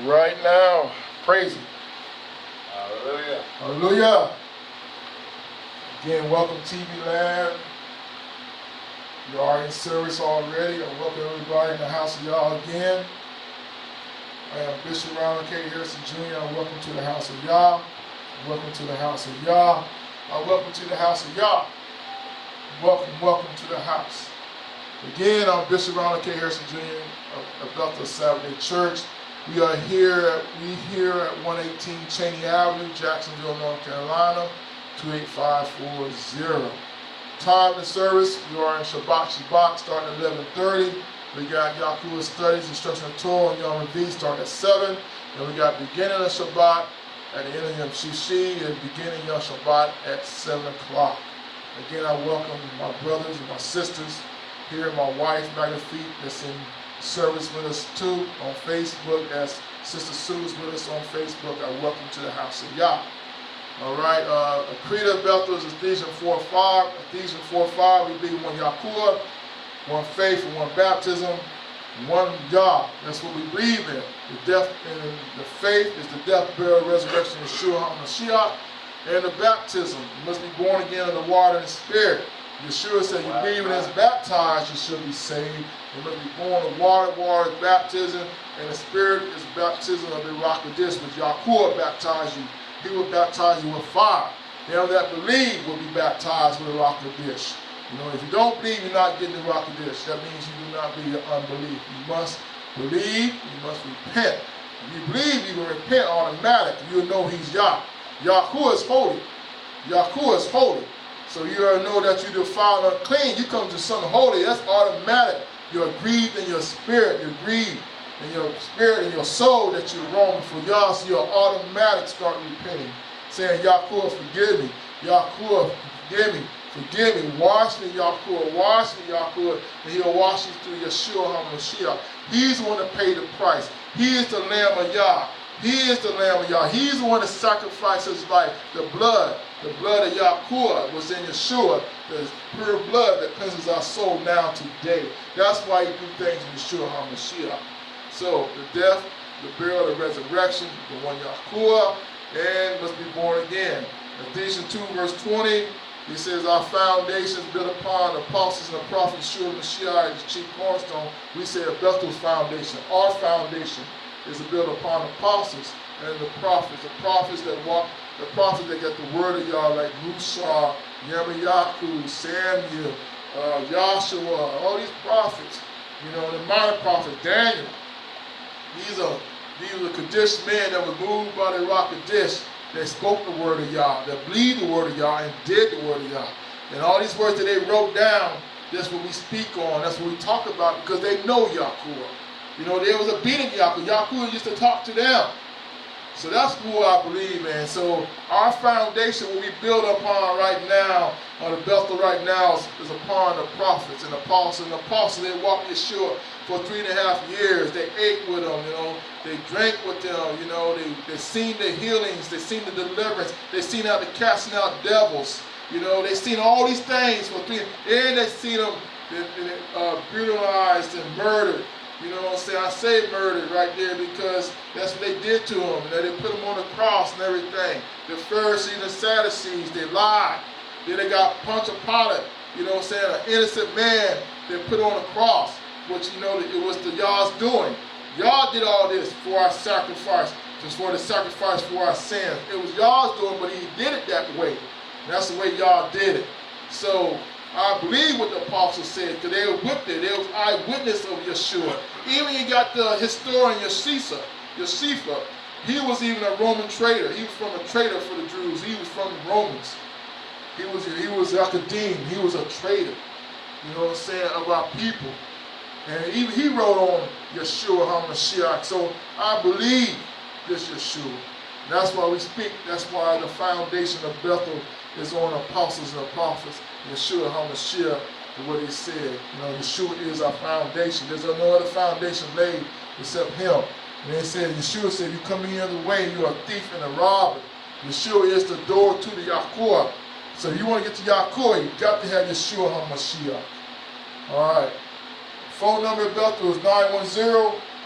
Right now, praise Him. Hallelujah. Hallelujah. Again, welcome TV Land. You are in service already. I welcome everybody in the house of y'all again. I am Bishop Ronald K. Harrison Jr. Welcome to the house of Yah. Welcome to the house of Yah. Welcome to the house of Yah. Welcome to the house. Again, I'm Bishop Ronald K. Harrison Jr. of Bethel Saturday Church. We are here at 118 Cheney Avenue, Jacksonville, North Carolina, 28540. Time and service, we are in Shabbat, starting at 11:30. We got Yahuwah Studies, Instructional Torah, and Yom Revi starting at 7. And we got beginning of Shabbat at the end of Yom Shishi and beginning of Shabbat at 7 o'clock. Again, I welcome my brothers and my sisters here, my wife, Magnifique, that's in service with us too on Facebook, as Sister Sue's with us on Facebook. I welcome to the house of Yah. All right, the creed of Bethel is Ephesians 4:5. Ephesians 4:5, we believe one Yahuwah, one faith, and one baptism, one Yah. That's what we believe in. The death and the faith is the death, burial, resurrection of Yeshua HaMashiach, and the baptism. You must be born again of the water and the Spirit. Yeshua said, you believe and is baptized, you should be saved. You must be born of water. Water is baptism, and the Spirit is baptism of the Ruach HaKodesh, which Yahuwah baptized you. He will baptize you with fire. Them that believe will be baptized with the Ruach HaKodesh. You know, if you don't believe, you're not getting the Ruach HaKodesh. That means you do not believe your unbelief. You must believe, you must repent. If you believe, you will repent automatically. You'll know He's Yah. Yahuwah is holy. Yahuwah is holy. So you already know that you defiled and unclean. You come to something holy, that's automatic. You're grieved in your spirit. You're grieved in your spirit and your soul that you're wrong for Yah. So you'll automatic start repenting, saying, Yahuwah, forgive me. Yahuwah, forgive me. Forgive me. Wash me, Yahuwah. Wash me, Yahuwah. And He'll wash you through Yeshua HaMashiach. He's the one that paid the price. He is the Lamb of Yah. He is the Lamb of Yah. He's the one that sacrificed His life. The blood of Yahuwah was in Yeshua. The pure blood that cleanses our soul now today. That's why you do things in Yeshua HaMashiach. So the death, the burial, the resurrection, the one Yahuwah, and must be born again. Ephesians 2 verse 20, he says our foundation is built upon the apostles and the prophets, Yeshua Mashiach is the chief cornerstone. We say a Bethel's foundation. Our foundation is built upon the apostles and the prophets that walk, the prophets that get the word of Yah, like Musa, Yirmiyahu, Samuel, Joshua, all these prophets, you know, the minor prophets, Daniel. These are Kaddish men that were moved by the Ruach HaKodesh, that spoke the word of Yah, that believed the word of Yah and did the word of Yah. And all these words that they wrote down, that's what we speak on, that's what we talk about, because they know Yahuwah. You know, there was a beating Yahuwah. Yahuwah used to talk to them. So that's who I believe in. So our foundation, what we build upon right now, or the Bethel right now, is upon the prophets and the apostles. And the apostles, they walked Yeshua for 3.5 years. They ate with them, you know. They drank with them, you know. They seen the healings. They seen the deliverance. They seen how the casting out devils. You know, they seen all these things for 3. And they seen them brutalized and murdered. You know what I'm saying? I say murdered right there because that's what they did to him. You know, they put him on the cross and everything. The Pharisees and the Sadducees, they lied. Then they got Pontius Pilate, you know what I'm saying, an innocent man they put on the cross, which, you know, it was the Yah's doing. Yah did all this for our sacrifice, just for the sacrifice for our sins. It was Yah's doing, but He did it that way. And that's the way Yah did it. So I believe what the apostles said, because they were with it. They was eyewitness of Yeshua. Even you got the historian Josephus. He was even a Roman traitor. He was from a traitor for the Jews. He was from the Romans. He was like a dean. He was a traitor. You know what I'm saying, of our people. And he wrote on Yeshua HaMashiach. So I believe this Yeshua. And that's why we speak. That's why the foundation of Bethel is on apostles and prophets. Yeshua HaMashiach, what He said. You know, Yeshua is our foundation. There's no other foundation laid except Him. And they said, Yeshua said, you come any other way, you're a thief and a robber. Yeshua is the door to the Yahuwah. So if you want to get to Yahuwah, you got to have Yeshua HaMashiach. All right. Phone number of Bethel is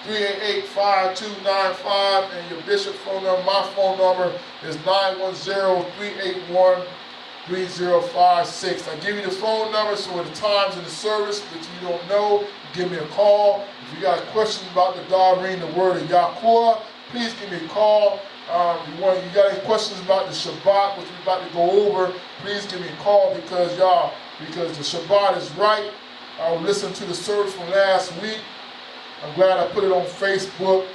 388-5295, and your bishop phone number, my phone number is 910-381-3056. I give you the phone number so at the times in the service that you don't know, give me a call. If you got questions about the Dareen, the word of Yahuwah, please give me a call. You got any questions about the Shabbat, which we're about to go over, please give me a call because the Shabbat is right. I listened to the service from last week. I'm glad I put it on Facebook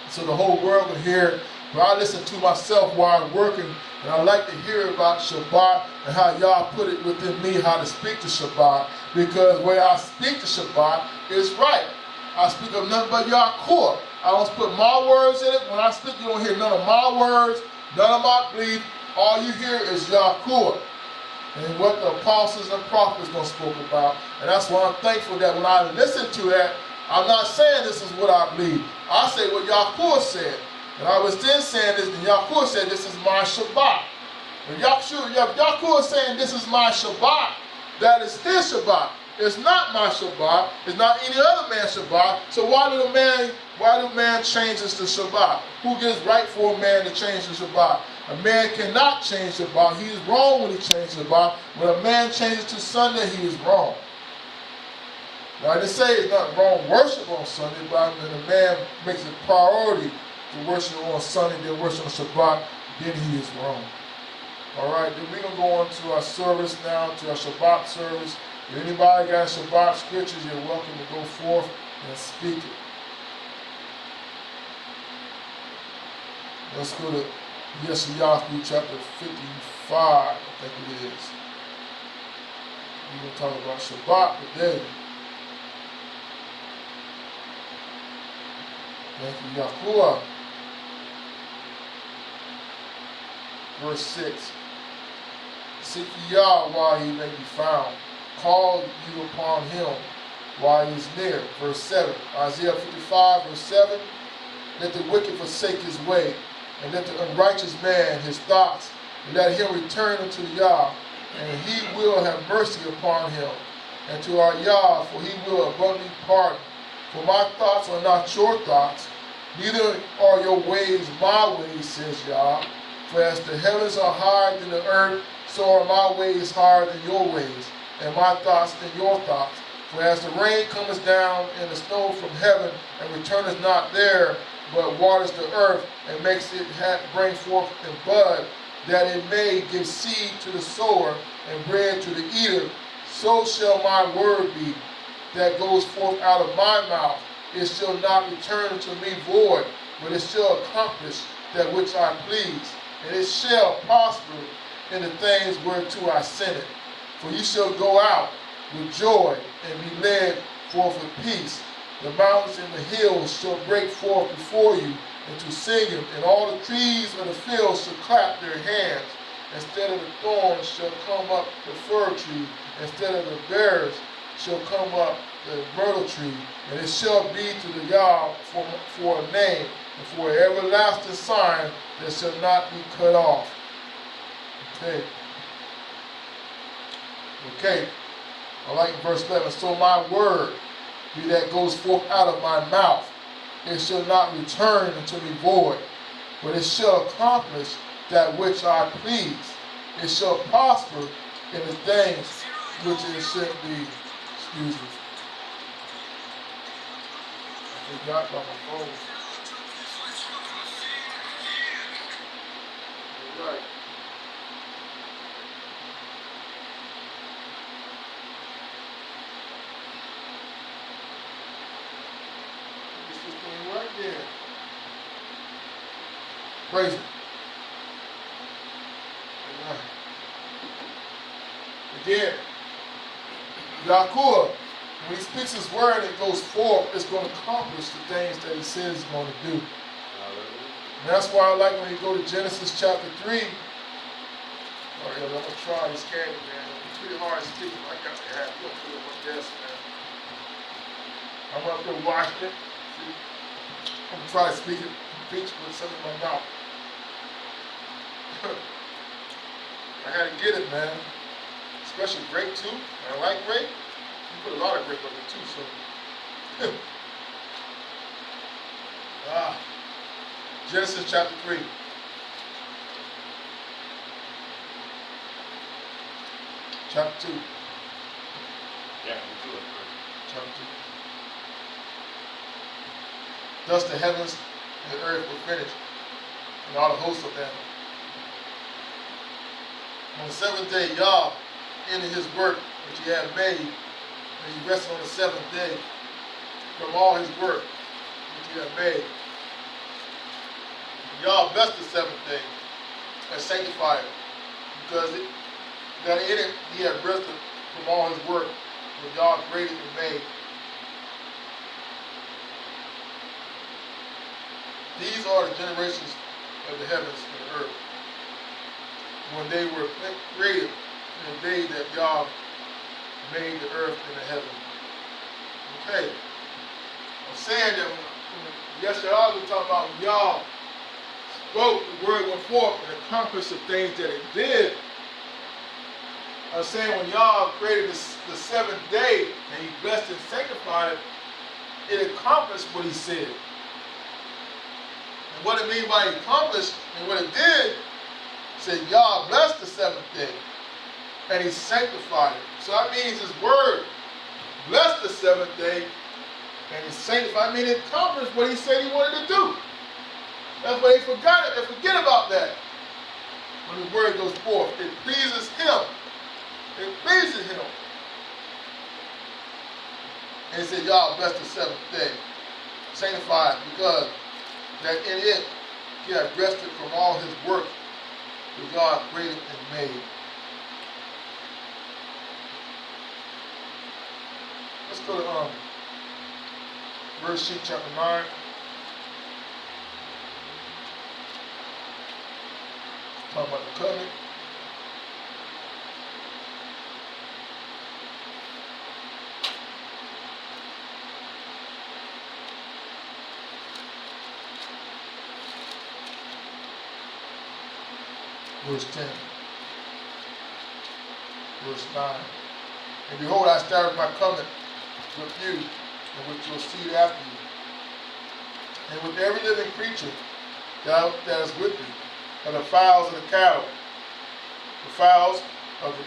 so the whole world can hear it. But I listen to myself while I'm working, and I like to hear about Shabbat and how y'all put it within me how to speak to Shabbat, because where I speak to Shabbat is right. I speak of nothing but Yahuwah. I don't put my words in it. When I speak, you don't hear none of my words, none of my belief. All you hear is Yahuwah and what the apostles and prophets don't spoke about. And that's why I'm thankful that when I listen to that, I'm not saying this is what I believe. I say what Yahuwah said. And I was then saying this, and Yahuwah said this is my Shabbat. If Yahuwah is saying this is my Shabbat, that is his Shabbat. It's not my Shabbat. It's not any other man's Shabbat. So why do man changes the Shabbat? Who gives right for a man to change the Shabbat? A man cannot change the Shabbat. He is wrong when he changes the Shabbat. When a man changes to Sunday, he is wrong. Now, I didn't say it's not wrong worship on Sunday, but when a man makes it a priority to worship on Sunday, then worship on Shabbat, then he is wrong. All right, then we're going to go on to our service now, to our Shabbat service. If anybody got Shabbat scriptures, you're welcome to go forth and speak it. Let's go to Yeshayahu chapter 55, I think it is. We're going to talk about Shabbat today. Thank you, Yahuwah. Verse 6. Seek ye Yah while he may be found. Call you upon him while he is near. Verse 7. Isaiah 55, verse 7. Let the wicked forsake his way, and let the unrighteous man his thoughts, and let him return unto Yah, and he will have mercy upon him, and to our Yah, for he will abundantly pardon. For my thoughts are not your thoughts, neither are your ways my ways, says Yah. For as the heavens are higher than the earth, so are my ways higher than your ways, and my thoughts than your thoughts. For as the rain cometh down and the snow from heaven, and returneth not there, but waters the earth, and makes it bring forth and bud, that it may give seed to the sower, and bread to the eater, so shall my word be, that goes forth out of my mouth. It shall not return unto me void, but it shall accomplish that which I please, and it shall prosper in the things whereto I sent it. For you shall go out with joy, and be led forth with peace. The mountains and the hills shall break forth before you into singing, and all the trees of the field shall clap their hands. Instead of the thorns shall come up the fir tree, instead of the bears shall come up the myrtle tree, and it shall be to the Yah for a name, and for an everlasting sign that shall not be cut off. Okay. I like verse 11. So my word be that goes forth out of my mouth, it shall not return unto me void, but it shall accomplish that which I please. It shall prosper in the things which it should be. Excuse me. I forgot about my phone. All right. Right there. Praise Him. Amen. Again, Yahuwah, when he speaks his word and it goes forth, it's going to accomplish the things that he says he's going to do. And that's why I like when you go to Genesis chapter 3. All right, I'm going to try this candy, man. It's pretty hard speaking. I got to have to put it on my desk, man. I'm up there watching it. See? I'm going to try to speak it, preach with something in my mouth. I had to get it, man. Especially grape, too. I like grape. You put a lot of grape on it, too, so. Genesis chapter 3. Chapter 2. Yeah, me too. Chapter 2. Thus the heavens and the earth were finished, and all the hosts of them. On the seventh day, Yah ended his work which he had made, and he rested on the seventh day from all his work which he had made. Yah blessed the seventh day and sanctified it, because that in it he had rested from all his work which Yah created and made. These are the generations of the heavens and the earth, when they were created in the day that Yah made the earth and the heaven. Okay. I'm saying that yesterday I was talking about when Yah spoke, the word went forth and accomplished the things that it did. I was saying when Yah created the seventh day and he blessed and sanctified it, it accomplished what he said. And what it means by accomplished and what it did, said Yah blessed the seventh day and he sanctified it. So that means his word blessed the seventh day and he sanctified. I mean, it accomplished what he said he wanted to do. That's why they forgot it. They forget about that. When the word goes forth, it pleases him. It pleases him. And he said, Yah blessed the seventh day, sanctified, because that in it he had rested from all his work that God created and made. Let's go to verse sheet chapter 9. Talk about the covenant. Verse 10. Verse 9. And behold, I establish my covenant with you and with your seed after you, and with every living creature that is with you, and the fowls of the cattle, the fowls of the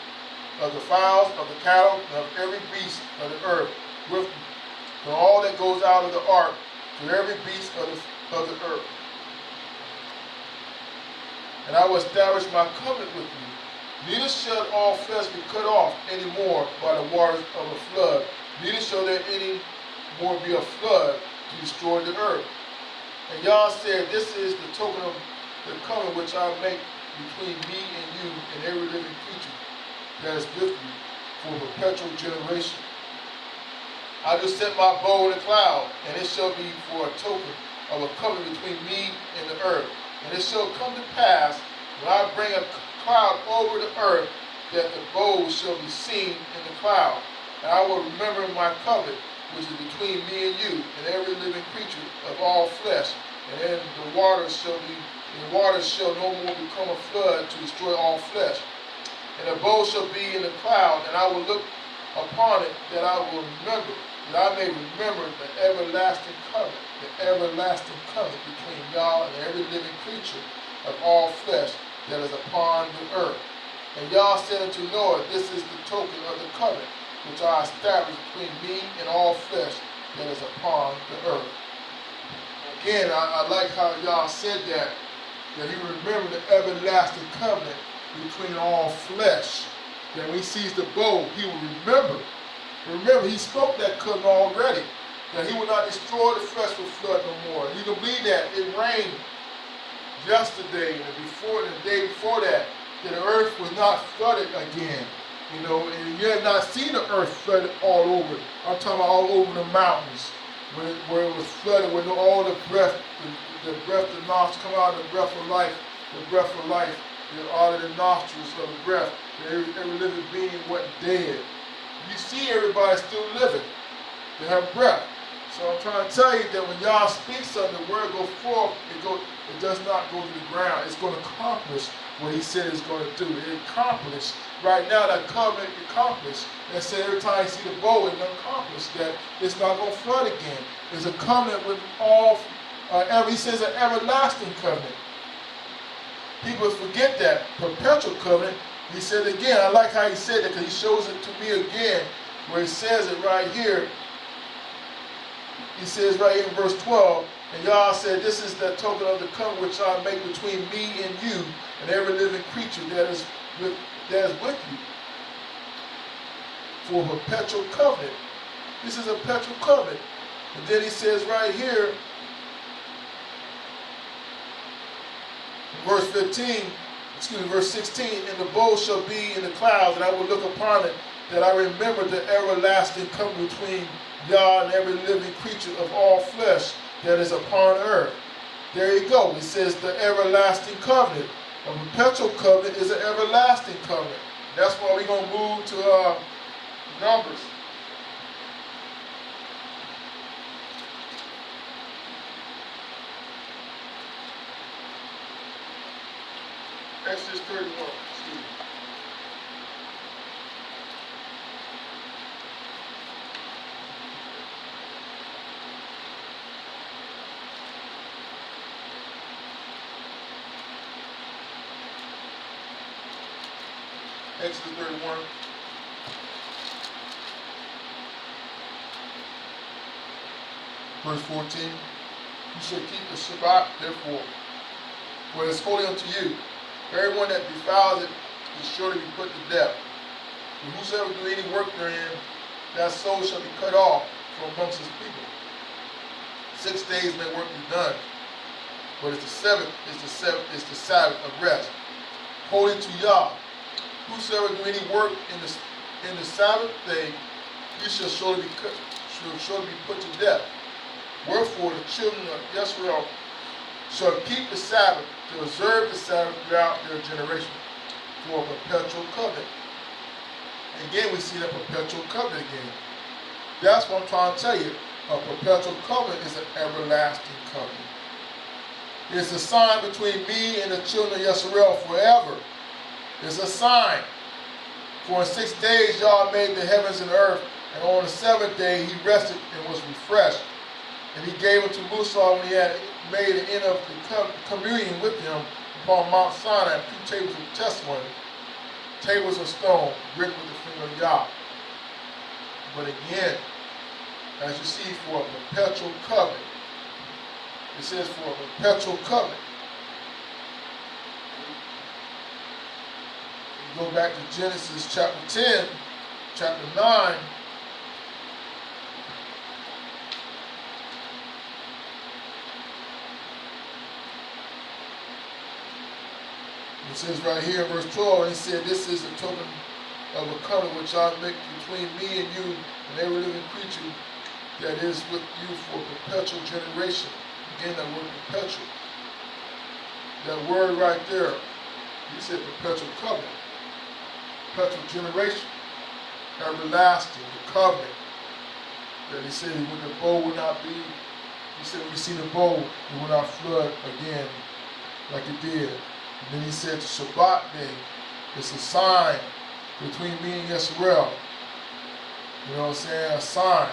cattle, and of every beast of the earth with you, to all that goes out of the ark, to every beast of the earth. And I will establish my covenant with you. Neither shall all flesh be cut off any more by the waters of a flood, neither shall there any more be a flood to destroy the earth. And Yah said, this is the token of the covenant which I make between me and you and every living creature that is with you for perpetual generation. I will set my bow in the cloud, and it shall be for a token of a covenant between me and the earth. And it shall come to pass, when I bring a cloud over the earth, that the bow shall be seen in the cloud. And I will remember my covenant, which is between me and you, and every living creature of all flesh. And then the waters shall no more become a flood to destroy all flesh. And the bow shall be in the cloud, and I will look upon it, that I will remember, that I may remember the everlasting covenant between Yah and every living creature of all flesh that is upon the earth. And Yah said unto Noah, this is the token of the covenant which I establish between me and all flesh that is upon the earth. Again, I like how Yah said that he remembered the everlasting covenant between all flesh. That when he sees the bow, he will remember. Remember, he spoke that covenant already, that he will not destroy the flesh with flood no more. You can believe that it rained yesterday and the day before that the earth was not flooded again. You know, and you have not seen the earth flooded all over. I'm talking about all over the mountains, where it was flooded, where all the breath, the nostrils come out of the breath of life, out of the nostrils of the breath. Every living being went dead. You see everybody still living. They have breath. So I'm trying to tell you that when Yah speaks something, the word goes forth, it does not go to the ground. It's going to accomplish what he said it's going to do. It accomplished. Right now, that covenant accomplished. And say every time you see the bow, it's accomplished. That it's not going to flood again. It's a covenant with all he says an everlasting covenant. People forget that perpetual covenant. He said again, I like how he said that because he shows it to me again, where he says it right here. He says right here in verse 12, and Yah said, this is the token of the covenant which I make between me and you and every living creature that is with you. For a perpetual covenant. This is a perpetual covenant. And then he says right here, verse 16, and the bow shall be in the clouds, and I will look upon it, that I remember the everlasting covenant between Yah and every living creature of all flesh that is upon earth. There you go. He says the everlasting covenant. A perpetual covenant is an everlasting covenant. That's why we're going to move to Numbers. Exodus 31. Excuse me. Exodus 31. Verse 14. You shall keep the Shabbat, therefore, for it is holy unto you. Everyone that defiles it is sure to be put to death. And whosoever do any work therein, that soul shall be cut off from amongst his people. 6 days may work be done, but it's the seventh is the Sabbath of rest, holy to Yah. Whosoever do any work in the Sabbath day, you shall surely be put to death. Wherefore the children of Israel shall keep the Sabbath, to observe the Sabbath throughout their generation, for a perpetual covenant. Again, we see that perpetual covenant again. That's what I'm trying to tell you. A perpetual covenant is an everlasting covenant. It's a sign between me and the children of Israel forever. It's a sign. For in 6 days Yah made the heavens and earth, and on the seventh day he rested and was refreshed. And he gave unto Musa, when he had made an end of the communion with him upon Mount Sinai, 2 tables of testimony, tables of stone, written with the finger of Yah. But again, as you see, for a perpetual covenant, it says for a perpetual covenant. You go back to Genesis chapter 10, chapter 9. It says right here in verse 12, he said, this is a token of a covenant which I make between me and you and every living creature that is with you for perpetual generation. Again, that word perpetual. That word right there, he said perpetual covenant. Perpetual generation. Everlasting, the covenant. That he said when the bow will not be, he said when you see the bow, it will not flood again like it did. And then he said the Shabbat day is a sign between me and Yisrael. You know what I'm saying? A sign.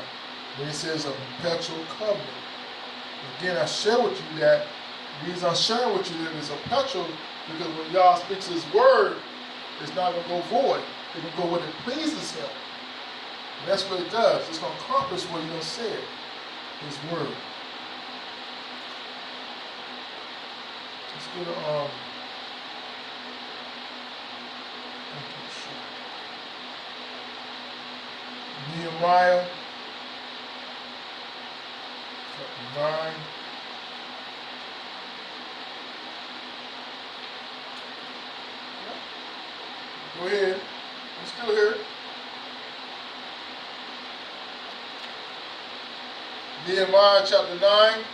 Then he says a perpetual covenant. Again, I share with you that. The reason I'm sharing with you that it's a perpetual, because when Yah speaks his word, it's not going to go void. It can go when it pleases him. And that's what it does. It's going to accomplish what he done said. His word. Let's go to Nehemiah chapter 9. Go ahead. I'm still here. Nehemiah chapter 9.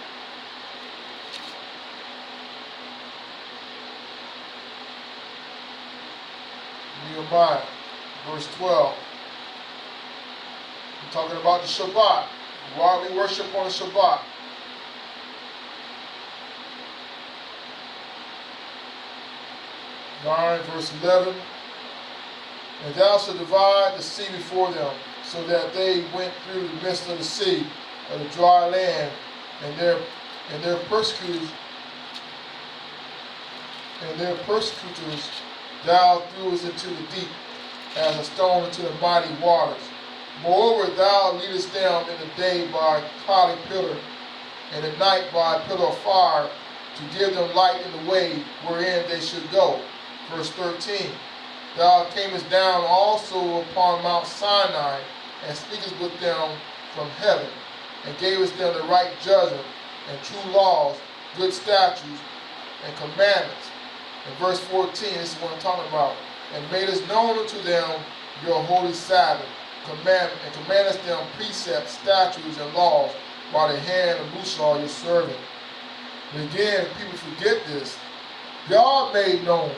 Nehemiah, verse 12. We're talking about the Shabbat. Why we worship on the Shabbat. Verse 11. And thou shalt divide the sea before them, so that they went through the midst of the sea, of the dry land, and their and their persecutors thou threwest into the deep, as a stone into the mighty waters. Moreover, thou leadest them in the day by a cloudy pillar, and at night by a pillar of fire, to give them light in the way wherein they should go. Verse 13. Thou camest down also upon Mount Sinai, and speakest with them from heaven, and gavest them the right judgment, and true laws, good statutes, and commandments. In verse 14, this is what I'm talking about. And madest known unto them your holy Sabbath, and commandest them precepts, statutes, and laws by the hand of Musa your servant. And again, people forget this. God made known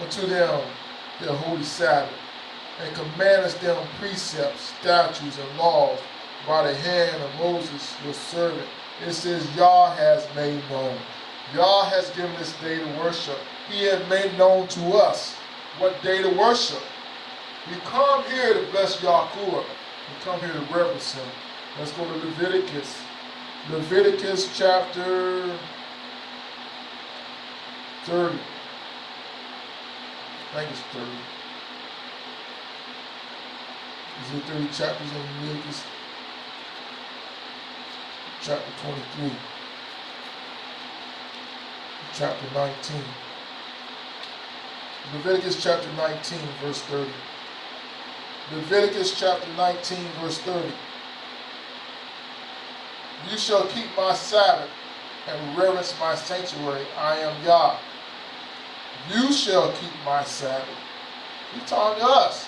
unto them their holy Sabbath, and commandest them precepts, statutes, and laws by the hand of Moses your servant. It says Yah has made known. Yah has given this day to worship. He has made known to us what day to worship. We come here to bless Yahuwah. We come here to reverence him. Let's go to Leviticus. Leviticus chapter 30. I think it's 30. Is there 30 chapters in Leviticus? Chapter 23. Chapter 19. Leviticus chapter 19, verse 30. Leviticus chapter 19, verse 30. You shall keep my Sabbath and reverence my sanctuary. I am Yah. You shall keep my Sabbath. He's talking to us.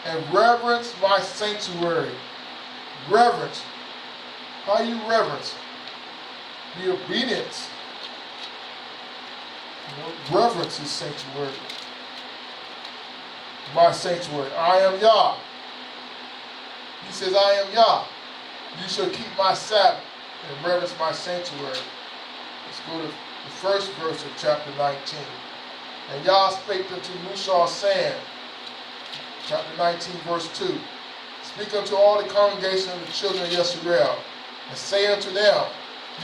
And reverence my sanctuary. Reverence. How you reverence? The obedience. Reverence his sanctuary. My sanctuary. I am Yah. He says, I am Yah. You shall keep my Sabbath and reverence my sanctuary. Let's go to the first verse of chapter 19. And Yah spake unto Musa, saying, chapter 19, verse 2, speak unto all the congregation of the children of Yisrael, and say unto them,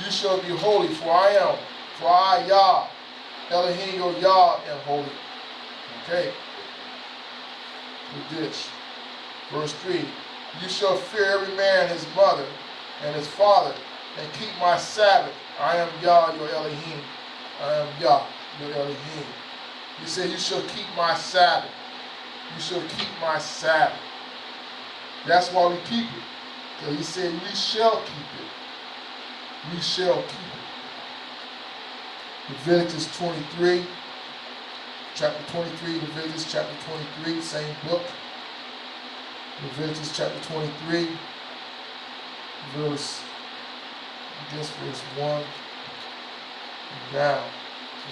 you shall be holy, for I, Yah, Elohim, your Yah, am holy. Okay. With this. Verse 3. You shall fear every man his mother and his father, and keep my Sabbath. I am Yah, your Elohim. I am Yah, your Elohim. He said, you shall keep my Sabbath. You shall keep my Sabbath. That's why we keep it. Because he said, we shall keep it. We shall keep it. Leviticus 23, chapter 23, Leviticus chapter 23, same book. Leviticus chapter 23, verse 1 down.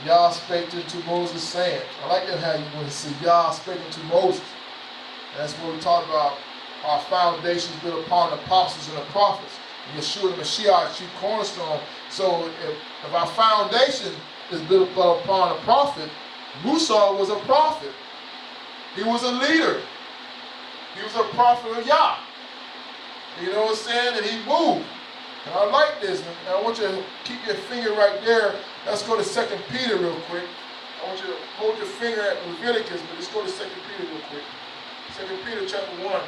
Yah spake unto Moses, saying, I like that how you want to see Yah spake unto Moses. And that's what we talk about. Our foundations built upon the apostles and the prophets. Yeshua the Mashiach, chief cornerstone. So if our foundation is built upon a prophet, Musa was a prophet. He was a leader. He was a prophet of Yah. You know what I'm saying? And he moved. And I like this. And I want you to keep your finger right there. Let's go to 2 Peter real quick. I want you to hold your finger at Leviticus, but let's go to 2 Peter real quick. 2 Peter chapter 1.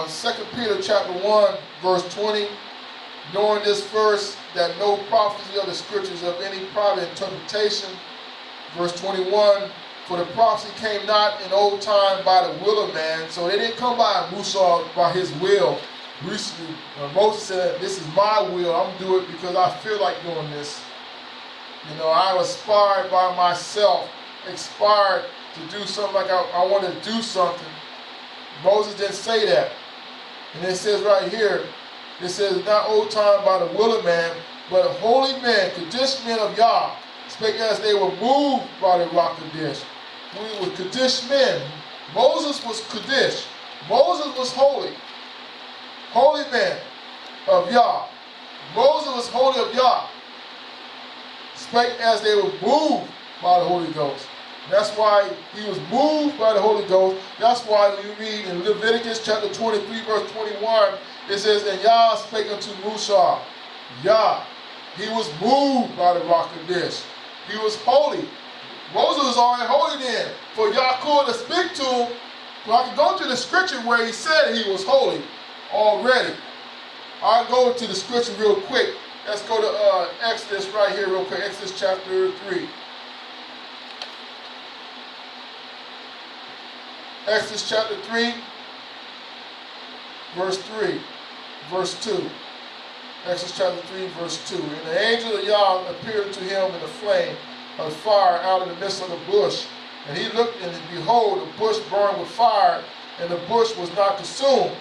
Second Peter chapter 1, verse 20. Knowing this verse, that no prophecy of the scriptures of any private interpretation. Verse 21, for the prophecy came not in old time by the will of man. So they didn't come by Musa by his will. Moses said, this is my will. I'm doing it because I feel like doing this. You know, I was inspired by myself, inspired to do something like I want to do something. Moses didn't say that. And it says right here, it says, not old time by the will of man, but holy men, Kadesh men of Yah, spake as they were moved by the rock Kadesh. We were Kadesh men. Moses was Kadesh. Moses was holy. Holy men of Yah. Moses was holy of Yah. Spake as they were moved by the Holy Ghost. That's why he was moved by the Holy Ghost. That's why when you read in Leviticus chapter 23, verse 21, it says, and Yah spake unto Musa. Yah, he was moved by the rock of this. He was holy. Moses was already holy then. For Yaakov to speak to him, so I can go to the scripture where he said he was holy already. I'll go to the scripture real quick. Let's go to Exodus right here real quick. Exodus chapter 3. Exodus chapter 3, verse 3, verse 2. Exodus chapter 3, verse 2. And the angel of Yah appeared to him in a flame of fire out of the midst of the bush. And he looked, and behold, the bush burned with fire, and the bush was not consumed.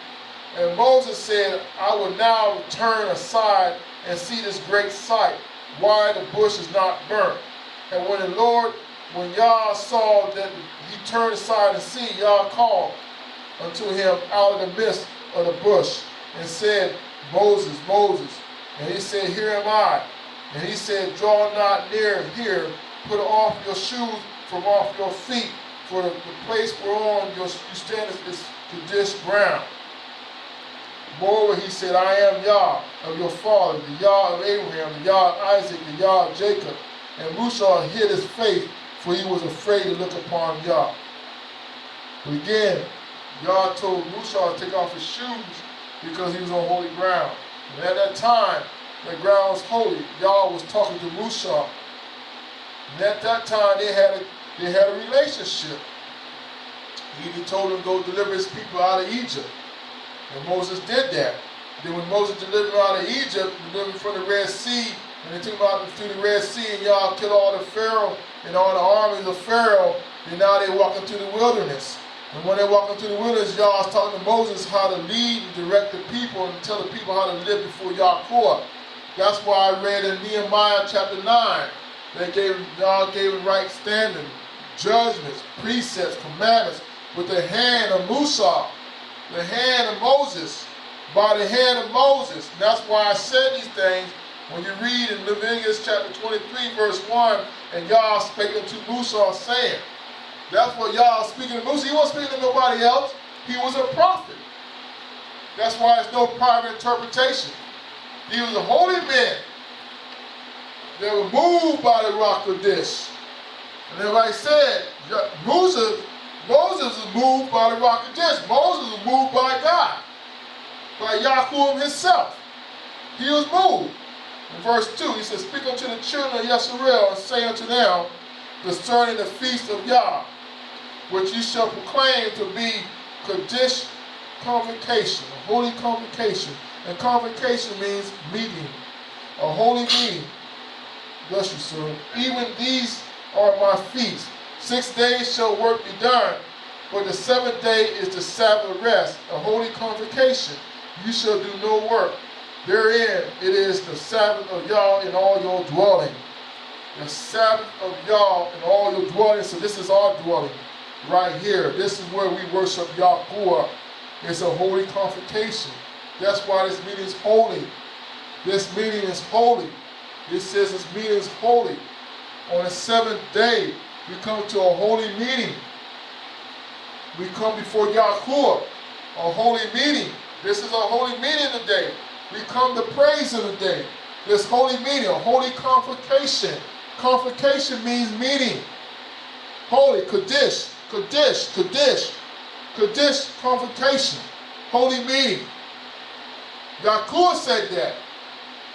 And Moses said, I will now turn aside and see this great sight, why the bush is not burnt. And when Yah saw that he turned aside and see, Yah called unto him out of the midst of the bush, and said, Moses, Moses. And he said, Here am I. And he said, Draw not near here, put off your shoes from off your feet, for the place whereon you stand is Kadesh ground. Moreover, he said, I am Yah of your father, the Yah of Abraham, the Yah of Isaac, the Yah of Jacob. And Musa hid his face, for he was afraid to look upon Yah. But again, Yah told Musa to take off his shoes because he was on holy ground. And at that time, that ground was holy. Yah was talking to Musa. And at that time, they had a relationship. He told him to go deliver his people out of Egypt. And Moses did that. Then when Moses delivered them out of Egypt, delivered from the Red Sea, and they took them out through the Red Sea, and Yah killed all the Pharaoh and all the armies of Pharaoh, and now they walk into the wilderness. And when they walk into the wilderness, Yah is talking to Moses how to lead and direct the people and tell the people how to live before Yaakov. That's why I read in Nehemiah chapter 9, Yah gave him right standing, judgments, precepts, commandments with the hand of Musa, the hand of Moses, by the hand of Moses. And that's why I said these things. When you read in Leviticus chapter 23, verse 1, and Yah spake unto Musa, saying, that's what Yah was speaking to Musa. He wasn't speaking to nobody else. He was a prophet. That's why there's no private interpretation. He was a holy man. They were moved by the rock of this. And everybody said, Moses was moved by the rock of this. Moses was moved by God, by Yaakov himself. He was moved. In verse 2, he says, Speak unto the children of Yisrael, and say unto them, concerning the feast of Yah, which ye shall proclaim to be Kadesh convocation, a holy convocation. And convocation means meeting, a holy meeting. Bless you, sir. Even these are my feasts. 6 days shall work be done, but the 7th day is the Sabbath rest, a holy convocation. You shall do no work. Therein it is the Sabbath of Yah in all your dwelling. The Sabbath of Yah in all your dwelling. So this is our dwelling right here. This is where we worship Yahuwah. It's a holy convocation. That's why this meeting is holy. This meeting is holy. It says this meeting is holy. On the 7th day, we come to a holy meeting. We come before Yahuwah, a holy meeting. This is a holy meeting today. We come to praise Him today. This holy meeting, a holy convocation. Convocation means meeting. Holy, Kadesh, Kadesh, Kadesh, Kadesh, convocation, holy meeting. Yahuwah said that.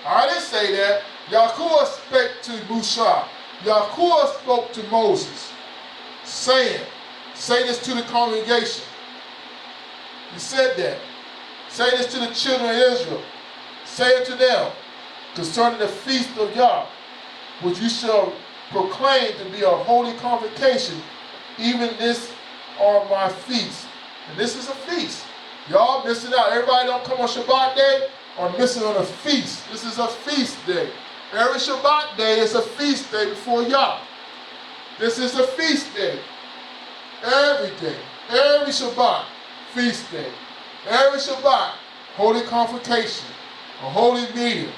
I didn't say that. Yahuwah spake to Musa. Yahuwah spoke to Moses, saying, say this to the congregation. He said that. Say this to the children of Israel. Say it to them concerning the feast of Yah, which you shall proclaim to be a holy convocation. Even this are my feasts. And this is a feast. Y'all missing out. Everybody don't come on Shabbat day or missing on a feast. This is a feast day. Every Shabbat day is a feast day before Yah. This is a feast day. Every day. Every Shabbat, feast day. Every Shabbat, holy convocation. A holy meeting.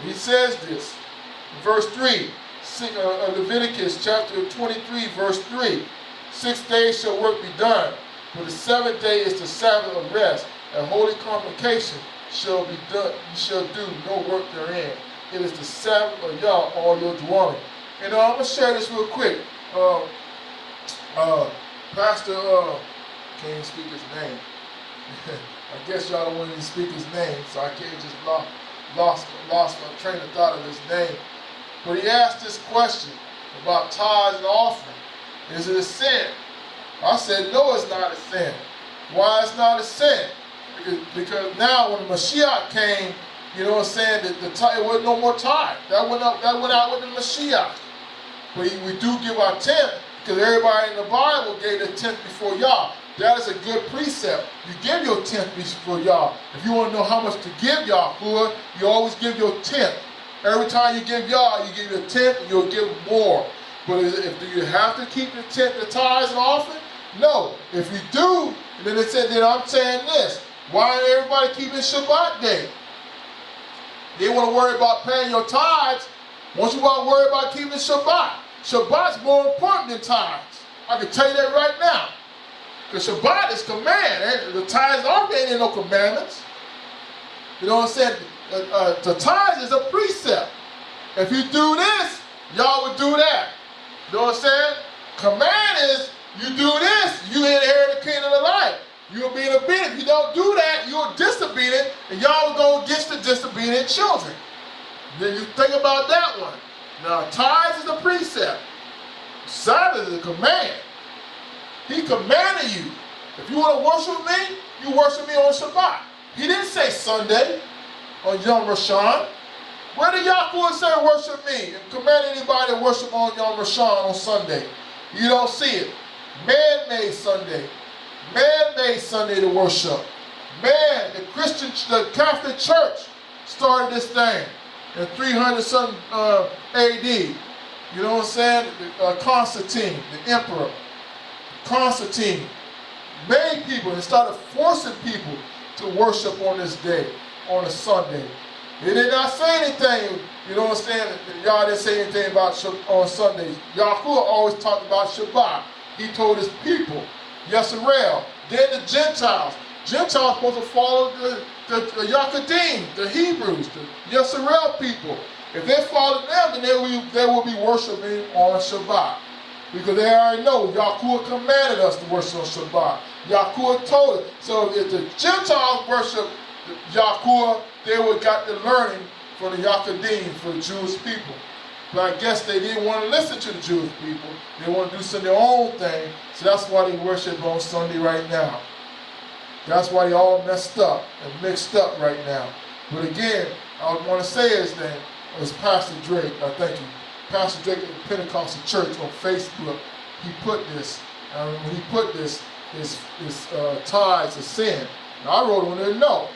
He says this in verse 3. Leviticus chapter 23, verse 3. 6 days shall work be done, but the 7th day is the Sabbath of rest. A holy convocation shall be done. You shall do no work therein. It is the Sabbath of Yah, all your dwelling. And I'm going to share this real quick. Pastor, can't even speak his name. I guess y'all don't want me to speak his name, so I can't just lost my train of thought of his name. But he asked this question about tithes and offering. Is it a sin? I said, no, it's not a sin. Why it's not a sin? Because now when the Mashiach came, you know what I'm saying, it wasn't no more tithe. That went out with the Mashiach. But we do give our tenth, because everybody in the Bible gave the tenth before Yah. That is a good precept. You give your tenth before Yah. If you want to know how much to give Yahuwah, you always give your tenth. Every time you give Yah, you give your tenth, and you'll give more. But do you have to keep the tenth, the tithes and offering? No. If you do, then it said, then I'm saying this. Why ain't everybody keeping Shabbat day? They want to worry about paying your tithes. Once you want to worry about keeping Shabbat. Shabbat's more important than tithes. I can tell you that right now. Because Shabbat is command. The tithes aren't ain't no commandments. You know what I'm saying? The tithes is a precept. If you do this, y'all would do that. You know what I'm saying? Command is, you do this, you inherit the kingdom of life. You'll be obedient. If you don't do that, you're disobedient, and y'all will go against the disobedient children. Then you think about that one. Now, tithes is a precept. Sabbath is a command. He commanded you. If you want to worship me, you worship me on Shabbat. He didn't say Sunday on Yom Rishon. Where did Yahuwah say worship me and command anybody to worship on Yom Rishon on Sunday? You don't see it. Man-made Sunday. Man-made Sunday to worship. Man, the Catholic Church started this thing in 300 something AD. You know what I'm saying? Constantine, the emperor. Constantine made people and started forcing people to worship on this day, on a Sunday. They did not say anything, you know what I'm saying? Y'all didn't say anything about on Sundays. Yahuwah always talked about Shabbat. He told his people, Yisrael. Then the Gentiles. Gentiles supposed to follow the Yakudim, the Hebrews, the Yisrael people. If they follow them, then they will be worshiping on Shabbat. Because they already know Yahuwah commanded us to worship on Shabbat. Yahuwah told us. So if the Gentiles worship Yahuwah, they would got the learning from the Yakudim, for the Jewish people. But I guess they didn't want to listen to the Jewish people. They want to do some of their own thing. So that's why they worship on Sunday right now. That's why they all messed up and mixed up right now. But again, I want to say his name. It was Pastor Drake. Thank you. Pastor Drake of the Pentecostal Church on Facebook. He put this. When he put this, his tithes of sin. Now I wrote on there no.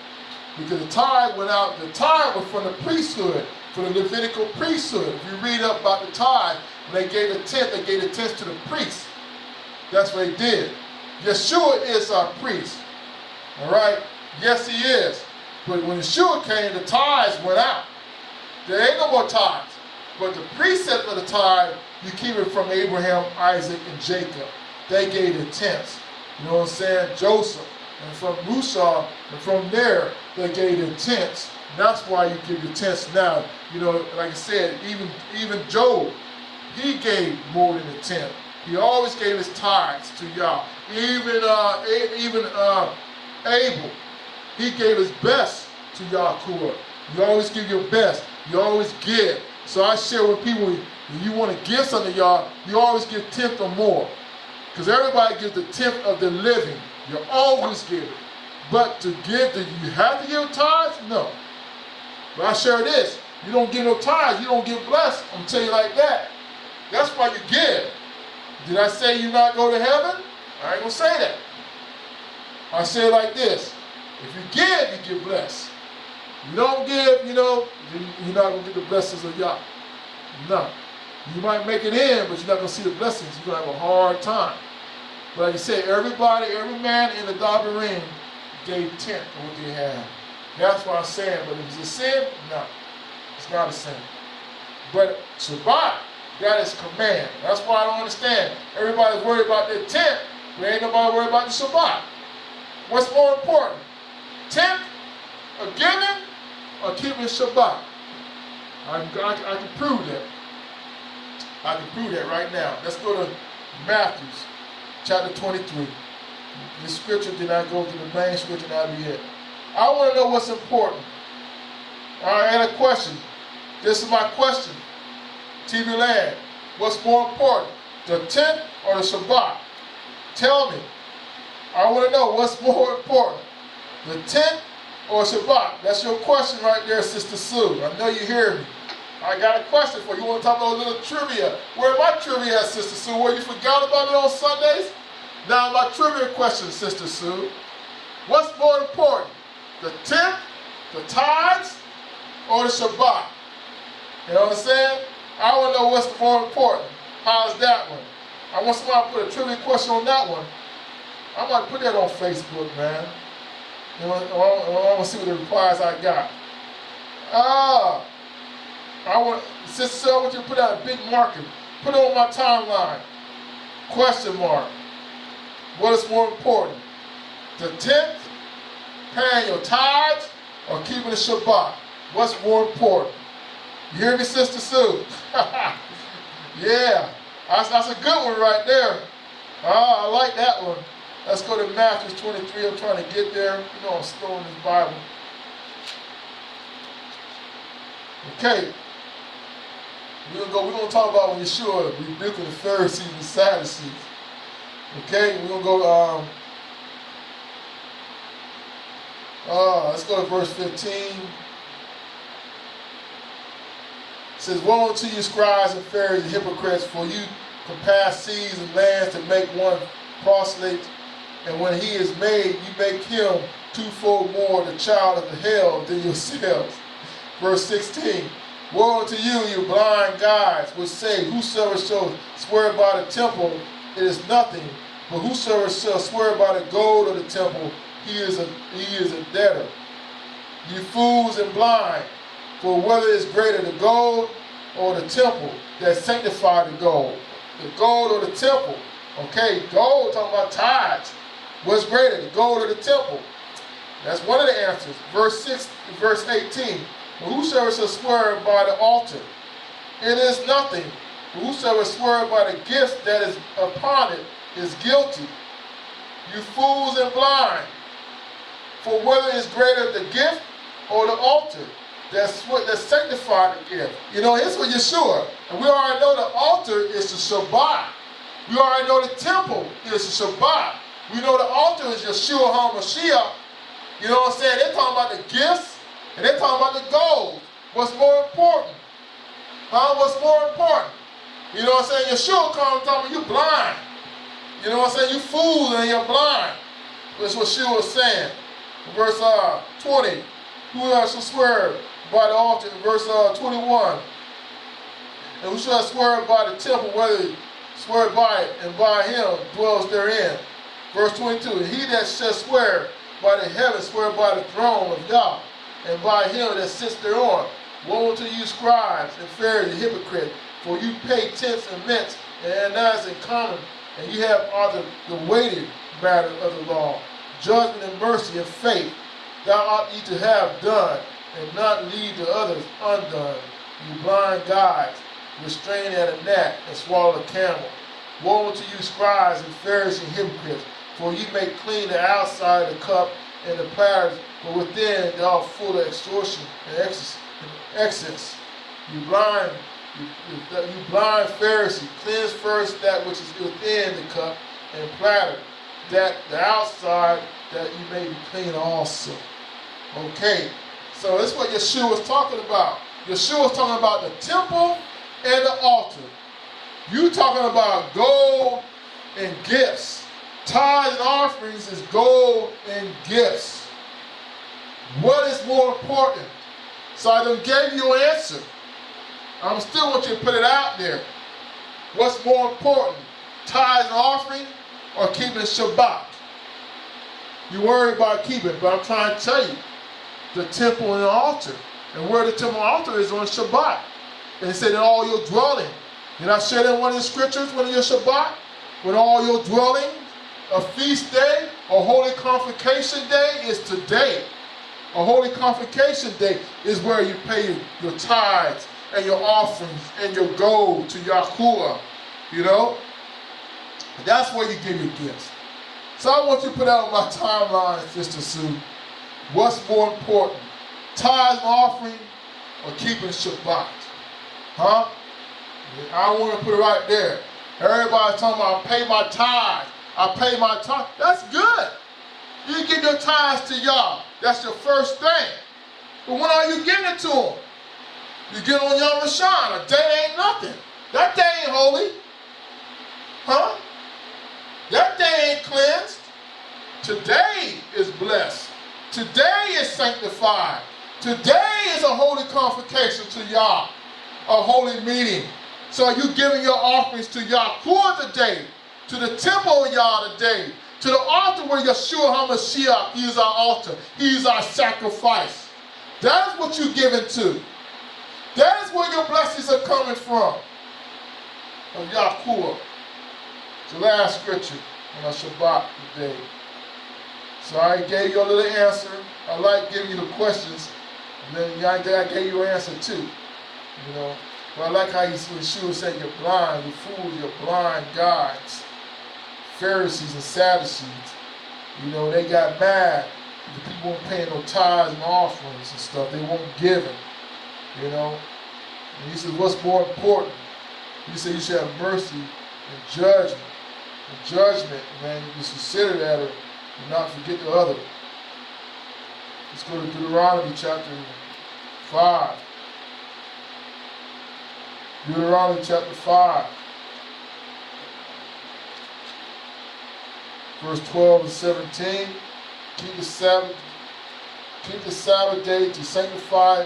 Because the tithe went out, the tithe was from the priesthood, from the Levitical priesthood. If you read up about the tithe, when they gave the tenth, they gave the tenth to the priest. That's what they did. Yeshua is our priest. All right? Yes, he is. But when Yeshua came, the tithes went out. There ain't no more tithes. But the precept of the tithe, you keep it from Abraham, Isaac, and Jacob. They gave the tenths. You know what I'm saying? Joseph. And from Musa, and from there, they gave the tenths. That's why you give the tenths now. You know, like I said, even Job, he gave more than the tenth. He always gave his tithes to Yah. Even Abel, he gave his best to Yahuwah. You always give your best. You always give. So I share with people, when you want to give something to Yah, you always give tenth or more. Because everybody gives the tenth of the living. You always give it. But to give, you have to give tithes? No. But I share this. You don't give no tithes, you don't get blessed. I'm telling you like that. That's why you give. Did I say you not go to heaven? I ain't gonna say that. I say it like this. If you give, you get blessed. You don't give, you know, you're not gonna get the blessings of Yah. No. You might make it in, but you're not gonna see the blessings. You're gonna have a hard time. But like you said, everybody, every man in the Dabarim gave tenth of what they had. That's what I'm saying. But if it's a sin, no. It's not a sin. But Shabbat, That is command. That's why I don't understand. Everybody's worried about their tenth, but ain't nobody worried about the Shabbat. What's more important? Tenth, or giving, or keeping Shabbat? I can prove that. I can prove that right now. Let's go to Matthew chapter 23. This scripture did not go to the main scripture now yet. I want to know what's important. All right, I had a question. This is my question. TV Land, what's more important, the 10th or the Shabbat? Tell me. I want to know what's more important, the 10th or Shabbat? That's your question right there, Sister Sue. I know you hear me. I got a question for you. You want to talk about a little trivia? Where my trivia at, Sister Sue? Where you forgot about it on Sundays? Now my trivia question, Sister Sue. What's more important, the 10th, the tithes, or the Shabbat? You know what I'm saying? I want to know what's more important. How's that one? I want somebody to put a trivia question on that one. I might put that on Facebook, man. You know, I want to see what the replies I got. Sister, I want you to put out a big marker. Put it on my timeline. Question mark. What is more important? The 10th, paying your tithes, or keeping the Shabbat? What's more important? You hear me, Sister Sue? Yeah, that's a good one right there. I like that one. Let's go to Matthew 23. I'm trying to get there. You know I'm slow in this Bible. Okay. We're going to talk about when Yeshua rebuking the Pharisees and Sadducees. Okay, we're going to go, let's go to verse 15. It says, "Woe unto you, scribes and Pharisees, hypocrites, for you compass seas and lands to make one proselyte, and when he is made, you make him twofold more the child of the hell than yourselves." Verse 16. "Woe unto you, you blind guides, which say, whosoever shall swear by the temple, it is nothing, but whosoever shall swear by the gold of the temple, he is a debtor. You fools and blind, for whether is greater the gold or the temple that sanctified the gold?" The gold or the temple. Okay, gold, talking about tithes. What's greater, the gold or the temple? That's one of the answers. Verse 18. "But whosoever shall swear by the altar, it is nothing. But whosoever swear by the gift that is upon it is guilty. You fools and blind, for whether is greater the gift or the altar that sanctified the gift." You know, here's what Yeshua. And we already know the altar is the Shabbat. We already know the temple is the Shabbat. We know the altar is Yeshua HaMashiach. You know what I'm saying? They're talking about the gifts and they're talking about the gold. What's more important? What's more important? You know what I'm saying? Yeshua comes talking about you blind. You know what I'm saying? You fools and you're blind. That's what Yeshua was saying. Verse 20. "Who shall swear by the altar?" Verse 21. "And who shall swear by the temple, whether he swear by it, and by him dwells therein." Verse 22. "And he that shall swear by the heavens, swear by the throne of Yah, and by him that sits thereon. Woe unto you, scribes and Pharisees, hypocrites, for you pay tenths and mints and annas in common, and you have all the weighted matter of the law, judgment and mercy and faith. Thou ought ye to have done, and not leave the others undone. You blind guides, restrain at a gnat and swallow a camel. Woe unto you, scribes and Pharisees and hypocrites, for ye make clean the outside of the cup and the platters, but within they are full of extortion and excess. You blind Pharisee, cleanse first that which is within the cup and platter, that the outside, that you may be clean also." Okay, so this is what Yeshua was talking about. Yeshua was talking about the temple and the altar. You talking about gold and gifts. Tithes and offerings is gold and gifts. What is more important? So I done gave you an answer. I still want you to put it out there. What's more important? Tithes and offering or keeping Shabbat? You worry about keeping, but I'm trying to tell you, the temple and the altar. And where the temple and altar is on Shabbat. And he said in all your dwelling. Did I share that in one of the scriptures, one of your Shabbat? When all your dwelling, a feast day, a holy convocation day is today. A holy convocation day is where you pay your tithes and your offerings and your gold to Yahuwah. You know? That's where you give your gifts. So I want you to put out on my timeline, Sister Sue, what's more important, tithes and offering or keeping Shabbat? Huh? I want to put it right there. Everybody's talking about I pay my tithe. I pay my tithe. That's good. You give your tithes to Yah. That's your first thing. But when are you giving it to him? You get on Yom Rishon. A day ain't nothing. That day ain't holy. Huh? That day ain't cleansed. Today is blessed. Today is sanctified. Today is a holy convocation to Yah. A holy meeting. So are you giving your offerings to Yahuwah today? To the temple of Yah today? To the altar where Yeshua HaMashiach, he is our altar. He is our sacrifice. That is what you're giving to. That is where your blessings are coming from. Of Yahuwah. The last scripture on our Shabbat today. So I gave you a little answer. I like giving you the questions. And then I gave you an answer too. You know. But I like how Yeshua said you're blind, you're fools, you're blind guides. Pharisees and Sadducees. You know, they got mad. The people weren't paying no tithes and offerings and stuff. They weren't giving. You know. And he said, what's more important? He said you should have mercy and judgment. The judgment, man, you consider that and not forget the other. Let's go to Deuteronomy chapter 5. Deuteronomy chapter 5. Verse 12 and 17. Keep the Sabbath day to sanctify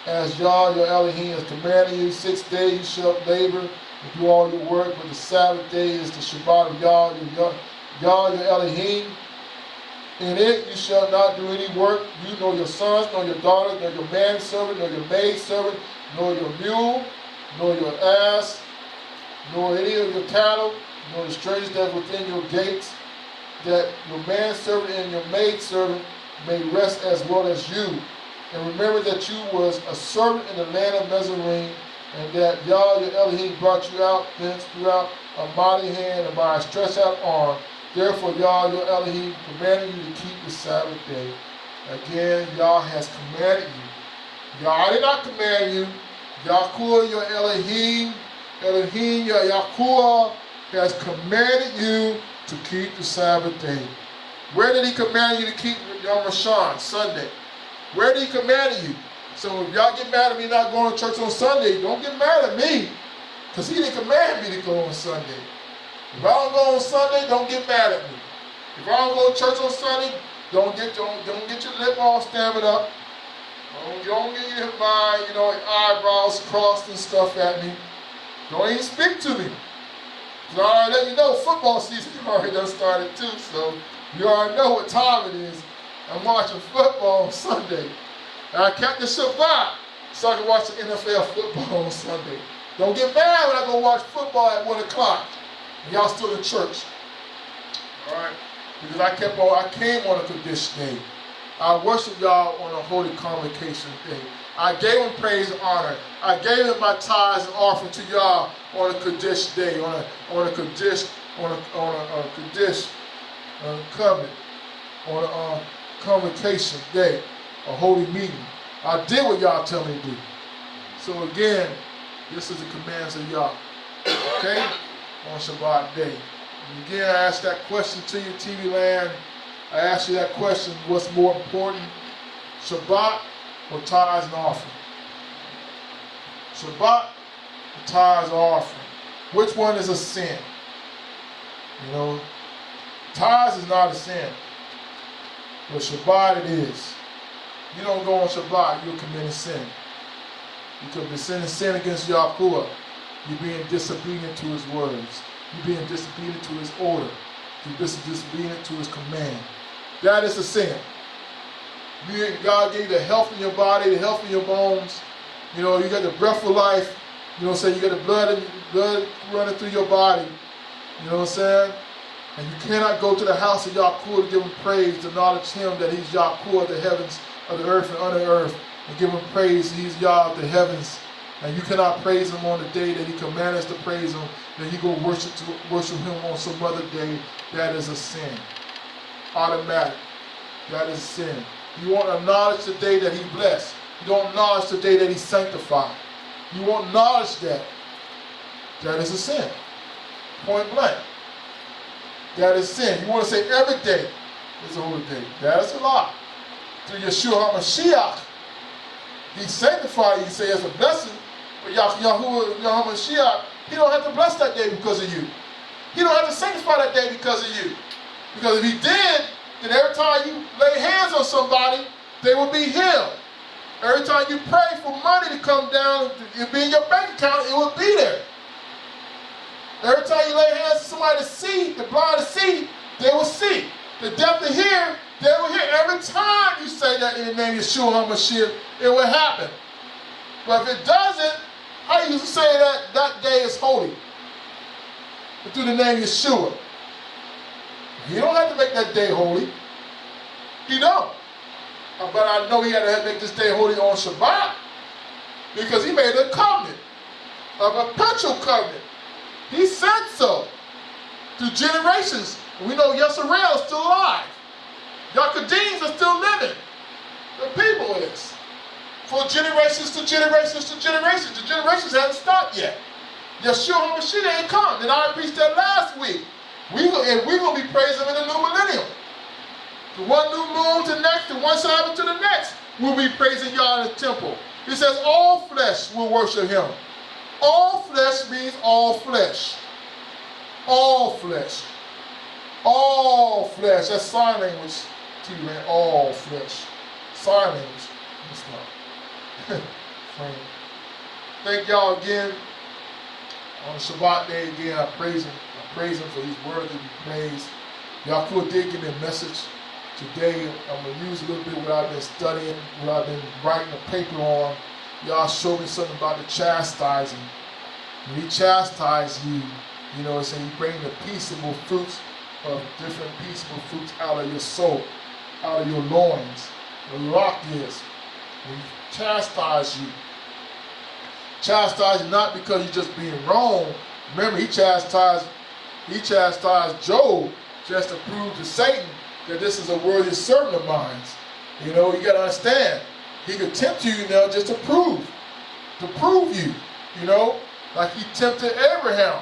as Yah your Elohim has commanded you. 6 days you shall labor and do all your work, but the Sabbath day is the Shabbat of Yah your Elohim. In it you shall not do any work, you nor your sons, nor your daughters, nor your manservant, nor your maidservant, nor your mule, nor your ass, nor any of your cattle, nor the strangers that within your gates, that your manservant and your maidservant may rest as well as you. And remember that you was a servant in the land of Mizraim, and that Yah your Elohim brought you out thence throughout a mighty hand and by a stretched out arm. Therefore Yah your Elohim commanded you to keep the Sabbath day. Again, Yah has commanded you. Yah did not command you. Yahuwah your Elohim, your Yahuwah has commanded you to keep the Sabbath day. Where did he command you to keep Yom Rishon, Sunday? Where did he command you? So if y'all get mad at me not going to church on Sunday, don't get mad at me. Because he didn't command me to go on Sunday. If I don't go on Sunday, don't get mad at me. If I don't go to church on Sunday, don't get your lip all stamped up. Don't get your mind, eyebrows crossed and stuff at me. Don't even speak to me. So I already let you know football season already done started too, so you already know what time it is. I'm watching football on Sunday. And I kept the Shabbat so I can watch the NFL football on Sunday. Don't get mad when I go watch football at 1 o'clock and y'all still in church. Alright? Because I came on a Kaddish day. I worship y'all on a holy convocation day. I gave him praise and honor. I gave him my tithes and offering to y'all on a Kaddish day, on a Kaddish covenant, on a convocation day, a holy meeting. I did what y'all tell me to do. So again, this is the commands of Yah. Okay? On Shabbat day. And again, I asked that question to you, TV land. I asked you that question, what's more important? Shabbat or tithes and offering? Shabbat or tithes or offering? Which one is a sin? Tithes is not a sin. But Shabbat it is. You don't go on Shabbat, you're committing sin. You could be sin against Yahuwah. You're being disobedient to his words. You're being disobedient to his order. You're disobedient to his command. That is a sin. God gave you the health in your body, the health in your bones. You got the breath of life. You know what I'm saying? You get the blood running through your body. You know what I'm saying? And you cannot go to the house of Yahuwah to give him praise, to acknowledge him that he's Yahuwah of the heavens, of the earth and under the earth, and give him praise. He's Yah of the heavens. And you cannot praise him on the day that he commanded us to praise him. Then you go worship him on some other day. That is a sin. Automatic. That is a sin. You won't acknowledge the day that he blessed. You don't acknowledge the day that he sanctified. You won't acknowledge that. That is a sin. Point blank. That is sin. You want to say every day is a holy day. That is a lie. Through Yeshua HaMashiach, he sanctified you. You say it's a blessing. But Yahuwah HaMashiach, he don't have to bless that day because of you. He don't have to sanctify that day because of you. Because if he did, then every time you lay hands on somebody, they will be healed. Every time you pray for money to come down, it'll be in your bank account, it will be there. Every time you lay hands on somebody to see, the blind to see, they will see. The deaf to hear, they will hear. Every time you say that in the name of Yeshua HaMashiach, it will happen. But if it doesn't, how you say that that day is holy? But through the name of Yeshua. He don't have to make that day holy. He don't. But I know he had to make this day holy on Shabbat because he made a covenant, a perpetual covenant. He said so through generations. We know Yisrael is still alive. Yakudim are still living. The people is. For generations to generations to generations. The generations haven't stopped yet. Yeshua HaMashiach ain't come. And I preached that last week. We're going to be praising him in the new millennium. From one new moon to the next, from one Sabbath to the next, we'll be praising Yah in the temple. He says all flesh will worship him. All flesh means all flesh. All flesh. All flesh. That's sign language to you, man. All flesh. Sign language. That's not. Thank y'all again. On Shabbat day again, I praise him. I praise him for his worthy to be praised. Yahuwah did give me a message today. I'm going to use a little bit what I've been studying, what I've been writing a paper on. Y'all showed me something about the chastising. When he chastises you, you know, it's saying he bring the peaceable fruits of different peaceable fruits out of your soul, out of your loins. The rock is. When he chastises you, not because you're just being wrong. Remember, he chastised Job just to prove to Satan that this is a worthy servant of mine. You know, you got to understand. He could tempt you, you know, just to prove you, you know, like he tempted Abraham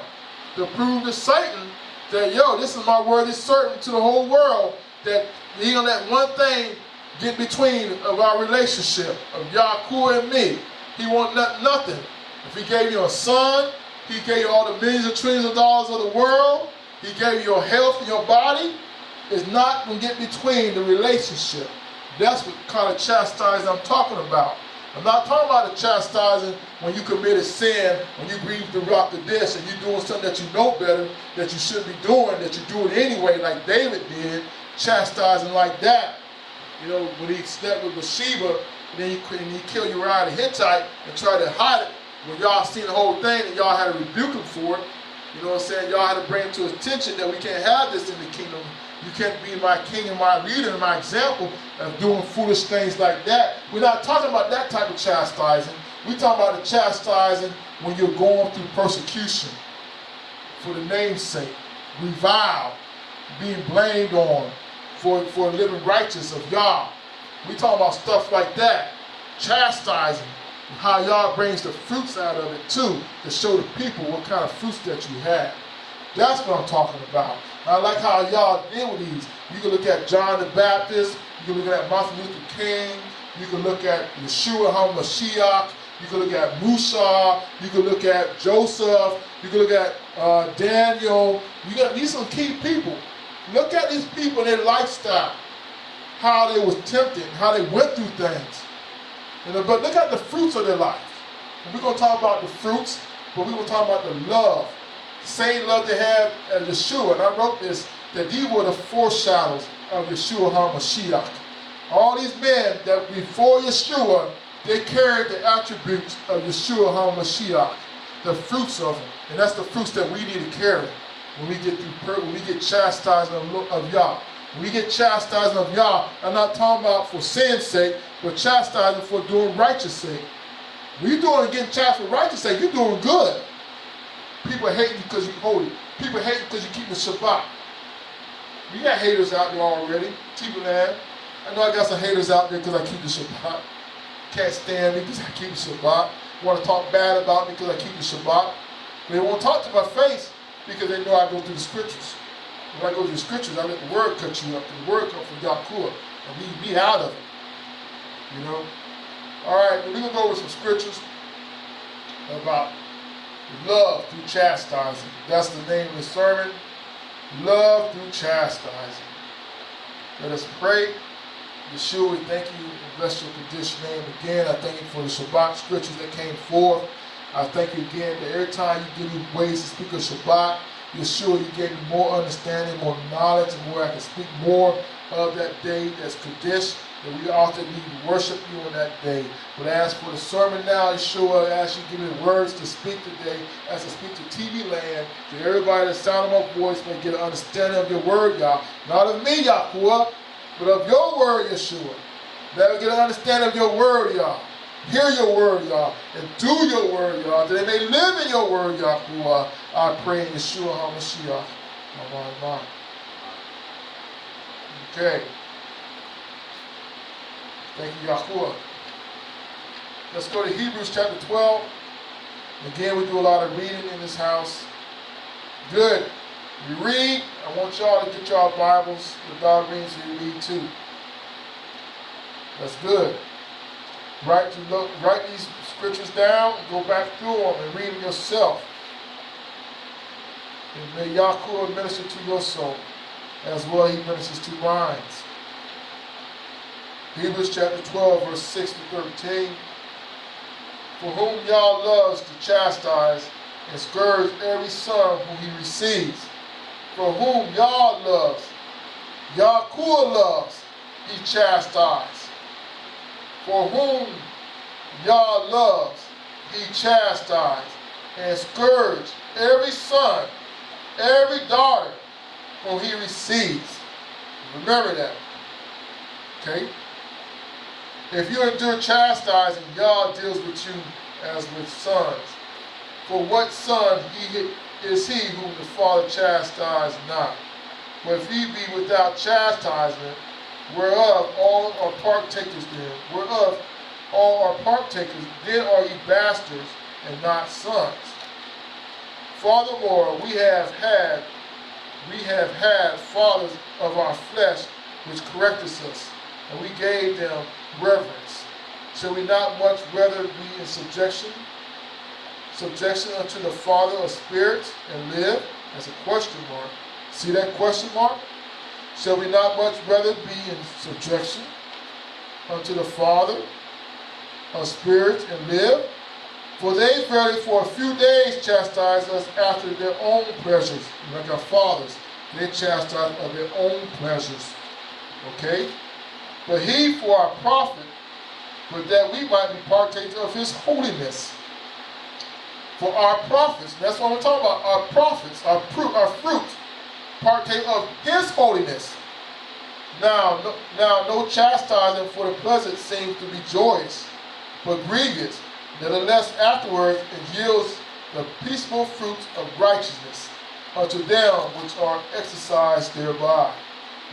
to prove to Satan that, yo, this is my worthy servant to the whole world, that he gonna let one thing get between of our relationship of Yahuwah and me. He won't let nothing. If he gave you a son, he gave you all the millions and trillions of dollars of the world, he gave you your health and your body, it's not going to get between the relationship. That's what kind of chastising I'm talking about. I'm not talking about the chastising when you commit a sin, when you breathe the rock of this and you're doing something that you know better, that you should be doing, that you do it anyway, like David did, chastising like that. You know, when he slept with Bathsheba, and then he killed Uriah the Hittite and tried to hide it. When y'all seen the whole thing and y'all had to rebuke him for it, you know what I'm saying? Y'all had to bring it to his attention that we can't have this in the kingdom. You can't be my king and my leader and my example of doing foolish things like that. We're not talking about that type of chastising. We're talking about the chastising when you're going through persecution for the name's sake, reviled, being blamed on for living righteous of Yah. We're talking about stuff like that, chastising. How Yah brings the fruits out of it too, to show the people what kind of fruits that you have. That's what I'm talking about. I like how Yah deal with these. You can look at John the Baptist, you can look at Martin Luther King, you can look at Yeshua HaMashiach, you can look at Musa, you can look at Joseph, you can look at Daniel. These are some key people. Look at these people and their lifestyle, how they was tempted, how they went through things. You know, but look at the fruits of their life. And we're going to talk about the fruits, but we're going to talk about the love. Same love they had at Yeshua. And I wrote this, that these were the foreshadows of Yeshua HaMashiach. All these men that before Yeshua, they carried the attributes of Yeshua HaMashiach. the fruits of them. And that's the fruits that we need to carry when we get chastised of Yah. When we get chastised of Yah, I'm not talking about for sin's sake, but chastising for doing righteous sake. When you're getting chastised for righteous sake, you're doing good. People hate you because you're holy. People hate you because you keep the Shabbat. We got haters out there already. T-Land. I know I got some haters out there because I keep the Shabbat. Can't stand me because I keep the Shabbat. Want to talk bad about me because I keep the Shabbat. They won't talk to my face because they know I go through the scriptures. When I go through the scriptures, I let the word cut you up. The word come from Yahuwah. And lead me out of it. You know? Alright, we're going to go over some scriptures about love through chastising. That's the name of the sermon. Love through chastising. Let us pray. Yeshua, we thank you and bless your condition name again. I thank you for the Shabbat scriptures that came forth. I thank you again that every time you give me ways to speak of Shabbat, Yeshua, you gave me more understanding, more knowledge, and more I can speak more of that day that's Kaddish, that we often need to worship you on that day. But as for the sermon now, Yeshua, I ask you to give me the words to speak today, as I speak to TV land, that everybody that sound of my voice may get an understanding of your word, Yah. Not of me, Yahuwah, but of your word, Yeshua. Let me get an understanding of your word, Yah. Hear your word, Yah, and do your word, Yah, that they may live in your word, Yahuwah. I pray in Yeshua HaMashiach. Amen. Okay. Thank you, Yahuwah. Let's go to Hebrews chapter 12. Again, we do a lot of reading in this house. Good. You read. I want y'all to get y'all Bibles. The dog reads, so you read too. That's good. Write these scriptures down, go back through them and read them yourself. And may Yahuwah minister to your soul as well he ministers to mine. Hebrews chapter 12, verse 6 to 13. For whom Yah loves to chastise and scourge every son whom he receives. For whom Yah loves, Yahuwah loves, he chastises. For whom Yah loves, he chastises and scourges every son, every daughter whom he receives. Remember that. Okay? If you endure chastising, Yah deals with you as with sons. For what son is he whom the Father chastised not? But if ye be without chastisement, whereof all are partakers then are ye bastards and not sons. Furthermore, we have had fathers of our flesh which corrected us, and we gave them reverence. Shall we not much rather be in subjection unto the Father of spirits and live? That's a question mark. See that question mark? Shall we not much rather be in subjection unto the Father of spirits and live? For they verily for a few days chastise us after their own pleasures, like our fathers. They chastise of their own pleasures. Okay? But he for our profit, but that we might be partakers of his holiness. For our profits, that's what I'm talking about, our profits, our fruit, partake of his holiness. Now no chastising for the pleasant seems to be joyous, but grievous. Nevertheless, afterwards it yields the peaceful fruits of righteousness unto them which are exercised thereby.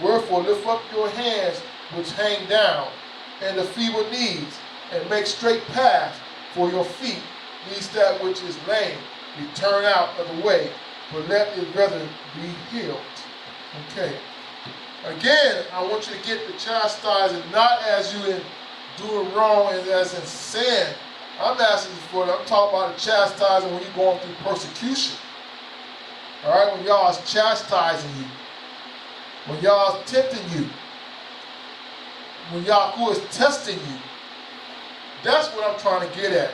Wherefore lift up your hands which hang down, and the feeble knees, and make straight paths for your feet, lest that which is lame be turned out of the way, but let it rather be healed. Okay. Again, I want you to get the chastising not as you in doing wrong and as in sin. I'm asking for it. I'm talking about the chastising when you're going through persecution. All right, when y'all is chastising you, when y'all is tempting you, when Yahuwah is testing you. That's what I'm trying to get at.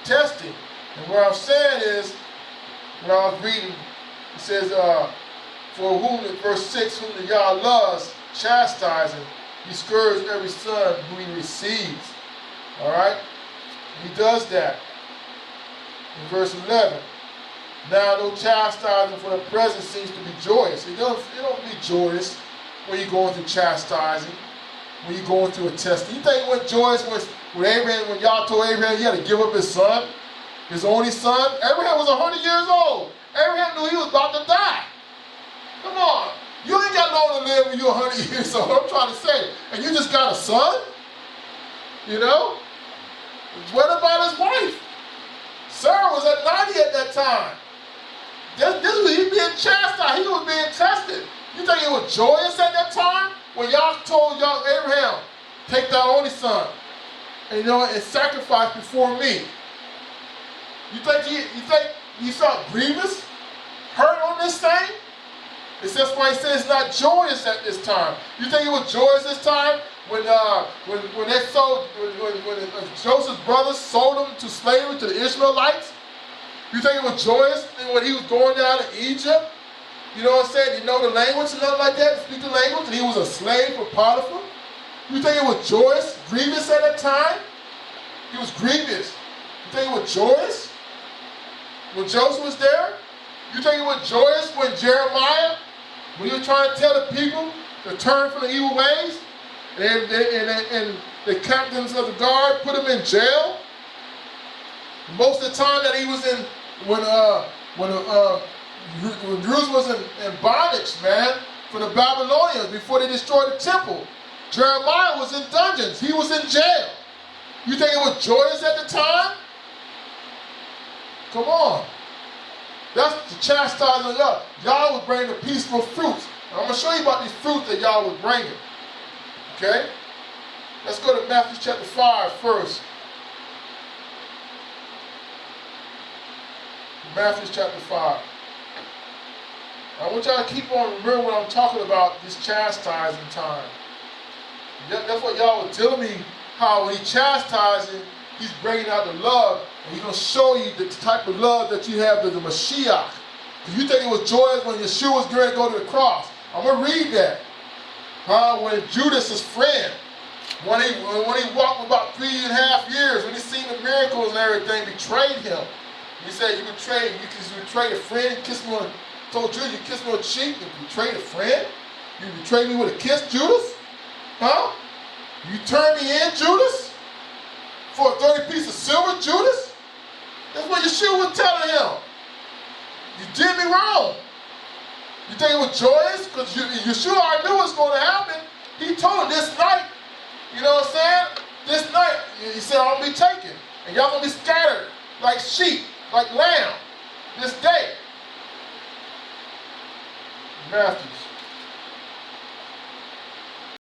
Testing. And what I'm saying is, when I was reading, it says, for whom, in verse 6, whom the Yah loves, chastising, he scourges every son who he receives. All right? He does that. In verse 11. Now no chastising for the present seems to be joyous. It don't be joyous when you're going through chastising, when you're going through a testing. You think it was joyous when Abraham, when y'all told Abraham he had to give up his son, his only son? Abraham was 100 years old. Abraham knew he was about to die. Come on. You ain't got long to live when you're 100 years old. I'm trying to say. And you just got a son? You know? What about his wife? Sarah was at 90 at that time. This was he being chastised. He was being tested. You think it was joyous at that time when y'all told young Abraham, take thy only son, and and sacrifice before me? You think he felt grievous, hurt on this thing? It's just why he says it's not joyous at this time. You think it was joyous this time when Joseph's brothers sold him to slavery to the Ishmaelites? You think it was joyous when he was going down to Egypt? You know what I'm saying? You know the language and nothing like that, speak the language, and he was a slave for Potiphar? You think it was joyous, grievous at that time? He was grievous. You think it was joyous when Joseph was there? You think it was joyous when Jeremiah, when he was trying to tell the people to turn from the evil ways, and the captains of the guard put him in jail? Most of the time that he was in, when Jerusalem was in bondage, man, for the Babylonians before they destroyed the temple. Jeremiah was in dungeons. He was in jail. You think it was joyous at the time? Come on. That's the chastising of y'all. Y'all was bringing the peaceful fruits. I'm going to show you about these fruits that y'all was bringing. Okay? Let's go to Matthew chapter 5 first. Matthew chapter 5. I want y'all to keep on remembering what I'm talking about, this chastising time. That's what y'all were telling me, how when he chastising, he's bringing out the love, and he's going to show you the type of love that you have to the Mashiach. Because you think it was joyous when Yeshua was going to go to the cross. I'm going to read that. When Judas, his friend, when he walked for about 3.5 years, when he seen the miracles and everything, betrayed him. He said, you betrayed a friend, kissed me on, told Judas, you kissed me on the cheek, you betrayed a friend? You betrayed me with a kiss, Judas? Huh? You turned me in, Judas? For a 30 piece of silver, Judas? That's what Yeshua was telling him. You did me wrong. You think it was joyous? Because Yeshua already knew what's going to happen. He told him this night, you know what I'm saying? This night, he said, I'm going to be taken. And y'all going to be scattered like sheep, like lamb, this day. Matthew